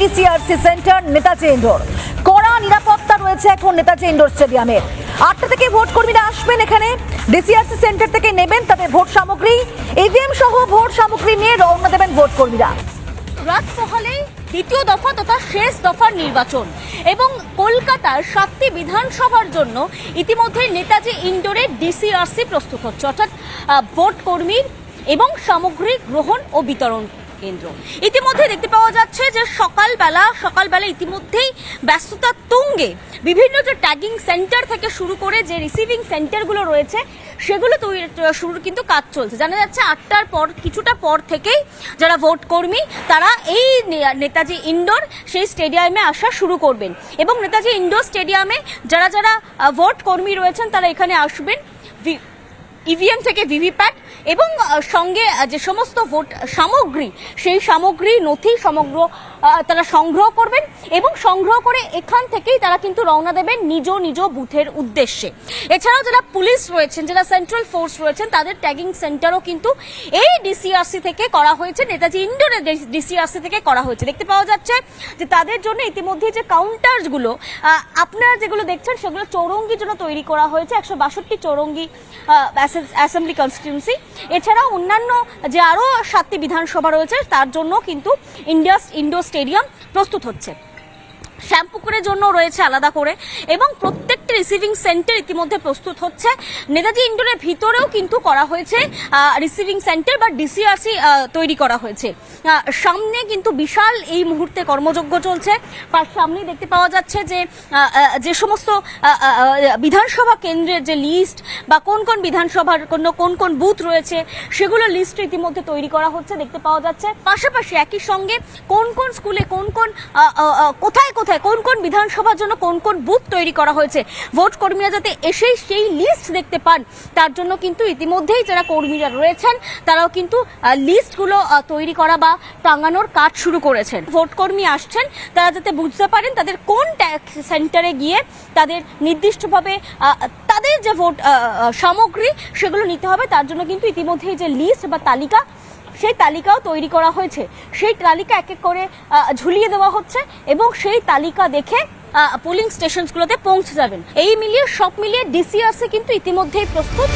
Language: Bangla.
DCRC centre Netaji indoor. কড়া নিরাপত্তা রয়েছে এখন নেতাজি ইন্ডোর স্টেডিয়ামে। 8টা থেকে ভোট কর্মীরা আসবেন এখানে, ডিসিআরসি সেন্টার থেকে নেবেন তাদের ভোট সামগ্রী, ইভিএম সহ ভোট সামগ্রী নিয়ে রওনা দেবেন ভোট কর্মীরা। রাত পোহালেই দ্বিতীয় দফা তথা শেষ দফার নির্বাচন এবং কলকাতার 7টি বিধানসভার জন্য ইতিমধ্যে নেতাজি ইন্ডোরে ডিসিআরসি প্রস্তুত হচ্ছে, অর্থাৎ ভোট কর্মীর এবং সামগ্রী গ্রহণ ও বিতরণ কেন্দ্র। ইতিমধ্যে দেখতে পাওয়া যাচ্ছে যে সকালবেলা ইতিমধ্যেই ব্যস্ততা তুঙ্গে। বিভিন্ন যে ট্যাগিং সেন্টার থেকে শুরু করে যে রিসিভিং সেন্টারগুলো রয়েছে সেগুলো শুরুর কিন্তু কাজ চলছে। জানা যাচ্ছে 8টার পর কিছুটা পর থেকেই যারা ভোট কর্মী তারা এই নেতাজি ইন্ডোর সেই স্টেডিয়ামে আসা শুরু করবেন এবং নেতাজি ইন্ডোর স্টেডিয়ামে যারা যারা ভোট কর্মী রয়েছেন তারা এখানে আসবেন ইভিএম থেকে ভিভিপ্যাট এবং সঙ্গে যে সমস্ত ভোট সামগ্রী সেই সামগ্রী নথি সমগ্র তারা সংগ্রহ করবেন এবং সংগ্রহ করে এখান থেকেই তারা কিন্তু রওনা দেবেন নিজ নিজ বুথের উদ্দেশ্যে। এছাড়াও যারা পুলিশ রয়েছেন, যারা সেন্ট্রাল ফোর্স রয়েছেন, তাদের ট্যাগিং সেন্টারও কিন্তু এই ডিসিআরসি থেকে করা হয়েছে, নেতাজি ইন্ডোরের ডিসিআরসি থেকে করা হয়েছে। দেখতে পাওয়া যাচ্ছে যে তাদের জন্য ইতিমধ্যে যে কাউন্টারগুলো আপনারা যেগুলো দেখছেন সেগুলো চৌরঙ্গির জন্য তৈরি করা হয়েছে, 162 চৌরঙ্গি অ্যাসেম্বলি কনস্টিটিউয়েন্সি। এছাড়াও অন্যান্য যে আরো 7টি বিধানসভা রয়েছে তার জন্য কিন্তু ইন্ডোর স্টেডিয়াম প্রস্তুত হচ্ছে। শ্যামপুকুরের জন্য রয়েছে আলাদা করে এবং প্রত্যেকটা রিসিভিং সেন্টার ইতিমধ্যে প্রস্তুত হচ্ছে। নেতাজি ইন্ডোরের ভিতরেও কিন্তু করা হয়েছে রিসিভিং সেন্টার বা ডিসিআরসি তৈরি করা হয়েছে। সামনে কিন্তু বিশাল এই মুহূর্তে কর্মযজ্ঞ চলছে। সামনে দেখতে পাওয়া যাচ্ছে যে সমস্ত বিধানসভা কেন্দ্রের যে লিস্ট বা কোন কোন বিধানসভার কোন কোন বুথ রয়েছে সেগুলো লিস্ট ইতিমধ্যে তৈরি করা হচ্ছে দেখতে পাওয়া যাচ্ছে। পাশাপাশি একই সঙ্গে কোন কোন স্কুলে কোথায় কোন কোন বিধানসভার জন্য কোন কোন বুথ তৈরি করা হয়েছে ভোট কর্মীরা যাতে এসেই সেই লিস্ট দেখতে পান তার জন্য কিন্তু ইতিমধ্যেই যারা কর্মীরা রয়েছেন তারাও কিন্তু লিস্টগুলো তৈরি করা বা টাঙানোর কাজ শুরু করেছেন। ভোট কর্মী আসছেন তারা যাতে বুঝতে পারেন তাদের কোন সেন্টারে গিয়ে তাদের নির্দিষ্টভাবে তাদের যে ভোট সামগ্রী সেগুলো নিতে হবে তার জন্য কিন্তু ইতিমধ্যেই যে লিস্ট বা তালিকা সেই তালিকাও তৈরি করা হয়েছে। সেই তালিকা এক এক করে ঝুলিয়ে দেওয়া হচ্ছে এবং সেই তালিকা দেখে পোলিং স্টেশনগুলোতে পৌঁছে যাবেন। এই মিলিয়ে সব মিলিয়ে ডিসিআরসি কিন্তু ইতিমধ্যেই প্রস্তুত।